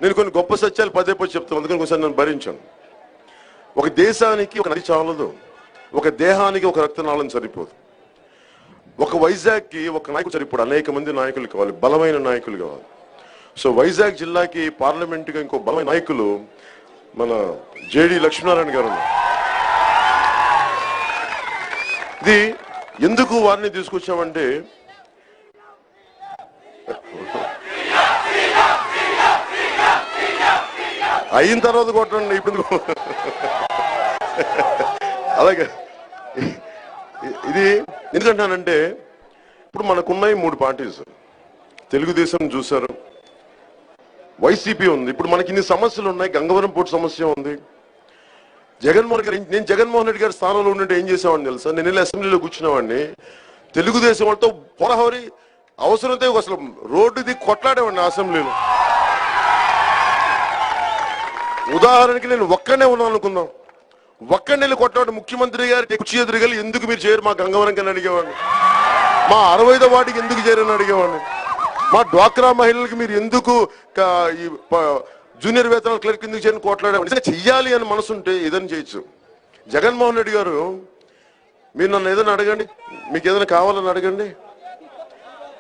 నేను కొన్ని గొప్ప సత్యాలు పదే పదే చెప్తాను, అందుకని ఒకసారి నేను భరించాను. ఒక దేశానికి ఒక నది చాలదు, ఒక దేహానికి ఒక రక్తనాళం సరిపోదు. ఒక వైజాగ్కి ఒక నాయకుడు సరిపోడు, అనేక మంది నాయకులు కావాలి, బలమైన నాయకులు కావాలి. సో వైజాగ్ జిల్లాకి పార్లమెంటుగా ఇంకో బలమైన నాయకులు మన జేడి లక్ష్మీనారాయణ గారు ఉన్నారు. ఇది ఎందుకు వారిని తీసుకొచ్చామంటే, అయిన తర్వాత కొట్టండి ఇప్పుడు. అలాగే ఇది ఎందుకంటానంటే, ఇప్పుడు మనకున్నాయి 3 పార్టీస్. తెలుగుదేశం చూశారు, వైసీపీ ఉంది, ఇప్పుడు మనకి ఇన్ని సమస్యలు ఉన్నాయి. గంగవరం పోర్టు సమస్య ఉంది. జగన్మోహన్ గారు, నేను జగన్మోహన్ రెడ్డి గారి స్థానంలో ఉంటే ఏం చేసేవాడిని తెలుసా? నేను వెళ్ళి అసెంబ్లీలో కూర్చునేవాడిని, తెలుగుదేశం వాళ్ళతో పొరహోరి అవసరమైతే అసలు రోడ్డుది కొట్లాడేవాడిని అసెంబ్లీలో. ఉదాహరణకి నేను ఒక్కడనే ఉన్నాను అనుకుందాం, ఒక్కడిని వెళ్ళి కొట్లాడు ముఖ్యమంత్రి గారి కుర్చీ ఎదురుగలి ఎందుకు మీరు చేయరు మా గంగవరం కన్నా అడిగేవాడిని, మా 65వ వార్డుకి ఎందుకు చేయరని అడిగేవాడిని, మా డ్వాక్రా మహిళలకు మీరు ఎందుకు జూనియర్ వేతనాల క్లర్క్ ఎందుకు చేయని కొట్లాడేవాడిని. చెయ్యాలి అని మనసుంటే ఏదైనా చేయొచ్చు. జగన్మోహన్ రెడ్డి గారు, మీరు నన్ను ఏదైనా అడగండి, మీకు ఏదైనా కావాలని అడగండి,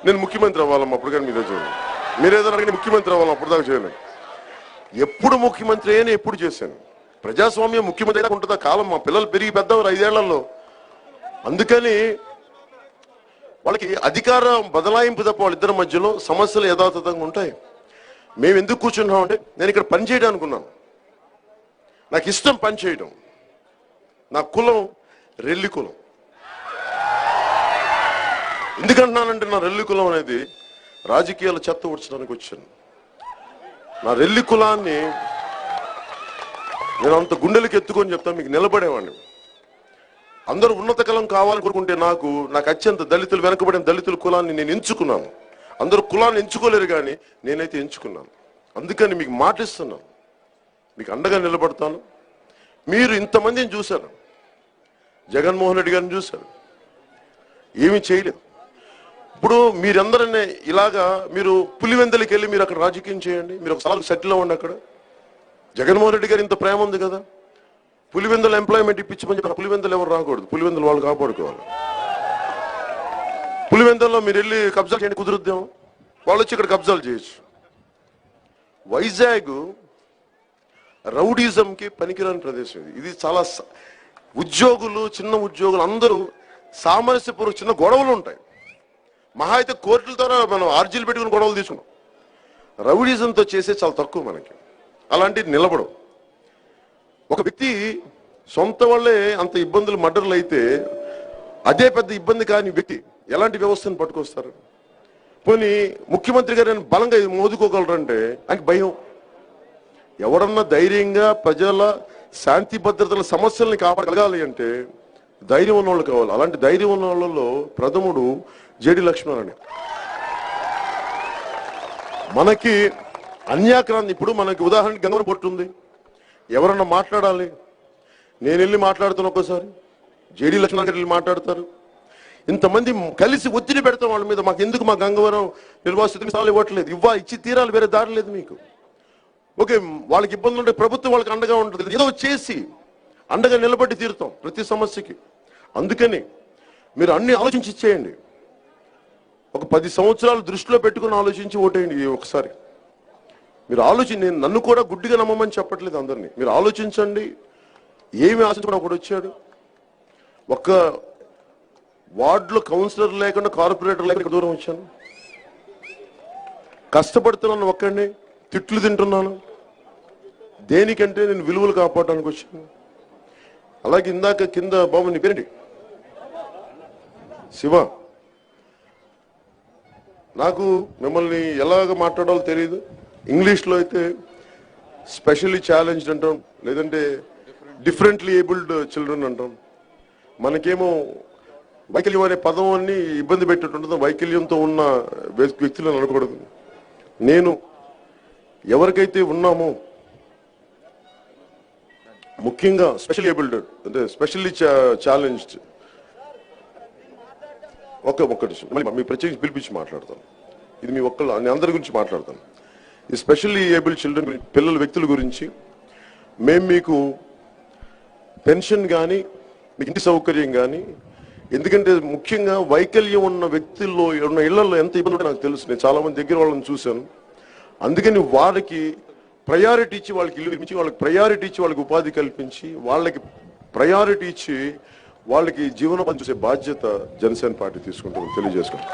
నేను ముఖ్యమంత్రి అవ్వాలమ్మా అప్పుడు కానీ మీరే చూడండి, మీరు ఏదైనా అడగండి ముఖ్యమంత్రి అవ్వాలమ్మా అప్పుడు దాకా చేయలేదు. ఎప్పుడు ముఖ్యమంత్రి అయినా ఎప్పుడు చేశాను. ప్రజాస్వామ్యం ముఖ్యమంత్రి ఉంటుందా కాలం, మా పిల్లలు పెరిగి పెద్దవారు 5 ఏళ్లలో. అందుకని వాళ్ళకి అధికారం బదలాయింపు తప్ప వాళ్ళిద్దరి మధ్యలో సమస్యలు యథాతథంగా ఉంటాయి. మేము ఎందుకు కూర్చున్నాం అంటే, నేను ఇక్కడ పని చేయడానికి ఉన్నాను, నాకు ఇష్టం పని చేయడం. నా కులం రెల్లి కులం. ఎందుకంటున్నానంటే, నా రెల్లి కులం అనేది రాజకీయాల చెత్త ఉడ్చడానికి వచ్చాను. నా రెల్లి కులాన్ని నేను అంత గుండెలకు ఎత్తుకొని చెప్తాను, మీకు నిలబడేవాడిని. అందరూ ఉన్నత కులం కావాలని కోరుకుంటే నాకు అత్యంత దళితులు, వెనకబడిన దళితుల కులాన్ని నేను ఎంచుకున్నాను. అందరూ కులాన్ని ఎంచుకోలేరు కానీ నేనైతే ఎంచుకున్నాను. అందుకని మీకు మాటిస్తున్నాను, మీకు అండగా నిలబడతాను. మీరు ఇంతమందిని చూశారు, జగన్మోహన్ రెడ్డి గారిని చూశారు, ఏమీ చేయలేదు. ఇప్పుడు మీరందరనే ఇలాగా మీరు పులివెందలకి వెళ్ళి మీరు అక్కడ రాజకీయం చేయండి, మీరు ఒకసారి సెటిల్ అవ్వండి. అక్కడ జగన్మోహన్ రెడ్డి గారు ఇంత ప్రేమ ఉంది కదా, పులివెందులు ఎంప్లాయ్మెంట్ ఇప్పించమని చెప్పి, పులివెందులు ఎవరు రాకూడదు, పులివెందులు వాళ్ళు కాపాడుకోవాలి. పులివెందుల్లో మీరు వెళ్ళి కబ్జా చేయండి, కుదురుద్దాం, వాళ్ళు వచ్చి ఇక్కడ కబ్జాలు చేయొచ్చు. వైజాగ్ రౌడీజంకి పనికిరాని ప్రదేశం ఇది. ఇది చాలా ఉద్యోగులు, చిన్న ఉద్యోగులు అందరూ సామరస్యపూర్వక చిన్న గొడవలు ఉంటాయి. మహా అయితే కోర్టుల ద్వారా మనం ఆర్జీలు పెట్టుకుని గొడవలు తీసుకున్నాం. రౌడీజంతో చేసే చాలా తక్కువ మనకి, అలాంటివి నిలబడవు. ఒక వ్యక్తి సొంత వాళ్ళే అంత ఇబ్బందులు మర్డర్లు అయితే, అదే పెద్ద ఇబ్బంది కాని వ్యక్తి ఎలాంటి వ్యవస్థను పట్టుకొస్తారు? పోనీ ముఖ్యమంత్రి గారు బలంగా మోదుకోగలరంటే ఆయనకి భయం. ఎవరన్నా ధైర్యంగా ప్రజల శాంతి భద్రతల సమస్యల్ని కాపాడగలగాలి అంటే ధైర్యం ఉన్నవాళ్ళు కావాలి. అలాంటి ధైర్యం ఉన్న వాళ్ళలో ప్రథముడు జేడి లక్ష్మీనారాయణ. మనకి అన్యాక్రాంతి, ఇప్పుడు మనకి ఉదాహరణకి గంగవరం పోర్టు ఉంది, ఎవరన్నా మాట్లాడాలి, నేను వెళ్ళి మాట్లాడుతాను, ఒక్కోసారి జేడి లక్ష్మీనారాయణ వెళ్ళి మాట్లాడతారు. ఇంతమంది కలిసి ఒత్తిడి పెడతాం వాళ్ళ మీద, మాకు ఎందుకు మా గంగవరం నిర్వాసితులకు సాలు ఇవ్వట్లేదు, ఇచ్చి తీరాలి, వేరే దారి లేదు మీకు. ఓకే, వాళ్ళకి ఇబ్బందులు ఉంటే ప్రభుత్వం వాళ్ళకి అండగా ఉంటుంది, ఏదో చేసి అండగా నిలబడి తీరుతాం ప్రతి సమస్యకి. అందుకని మీరు అన్ని ఆలోచించి ఇచ్చేయండి. ఒక 10 సంవత్సరాలు దృష్టిలో పెట్టుకుని ఆలోచించి ఓటేయండి. ఒకసారి మీరు నేను నన్ను కూడా గుడ్డిగా నమ్మమని చెప్పట్లేదు అందరినీ, మీరు ఆలోచించండి. ఏమి ఆశించకుండా ఒకడు వచ్చాడు, ఒక్క వార్డులో కౌన్సిలర్ లేకుండా, కార్పొరేటర్ లేకుండా దూరం వచ్చాను, కష్టపడుతున్నాను, ఒక్కడిని తిట్లు తింటున్నాను. దేనికంటే నేను విలువలు కాపాడడానికి వచ్చాను. అలాగే ఇందాక కింద బాబు నీ పేరేంటి, శివ, నాకు మిమ్మల్ని ఎలాగ మాట్లాడాలో తెలియదు. ఇంగ్లీష్లో అయితే స్పెషల్లీ ఛాలెంజ్డ్ అంటాం, లేదంటే డిఫరెంట్లీ ఏబుల్డ్ చిల్డ్రన్ అంటాం. మనకేమో వైకల్యం అనే పదం అన్ని ఇబ్బంది పెట్టేట్టుంటుంది. వైకల్యంతో ఉన్న వ్యక్తులను అనకూడదు. నేను ఎవరికైతే ఉన్నామో, ముఖ్యంగా స్పెషల్ ఏబుల్డ్ అంటే స్పెషల్లీ ఛాలెంజ్డ్, ఒక్క నిమిషం మళ్ళీ మీ ప్రత్యేకించి పిలిపించి మాట్లాడతాను. ఇది మీ ఒక్కళ్ళు, నేను అందరి గురించి మాట్లాడతాను. స్పెషల్లీ ఏబుల్ చిల్డ్రన్ పిల్లల వ్యక్తుల గురించి మేము మీకు పెన్షన్ కానీ మీకు ఇంటి సౌకర్యం కానీ, ఎందుకంటే ముఖ్యంగా వైకల్యం ఉన్న వ్యక్తుల్లో ఉన్న ఇళ్లలో ఎంత ఇబ్బంది నాకు తెలుసు, నేను చాలా మంది దగ్గర వాళ్ళని చూశాను. అందుకని వాళ్ళకి ప్రయారిటీ ఇచ్చి, వాళ్ళకి ఇల్లు ఇచ్చి, వాళ్ళకి ప్రయారిటీ ఇచ్చి, వాళ్ళకి ఉపాధి కల్పించి, వాళ్ళకి ప్రయారిటీ ఇచ్చి వాళ్ళకి జీవనోపాధి చూసే బాధ్యత జనసేన పార్టీ తీసుకుంటామని తెలియజేసుకుంటాం.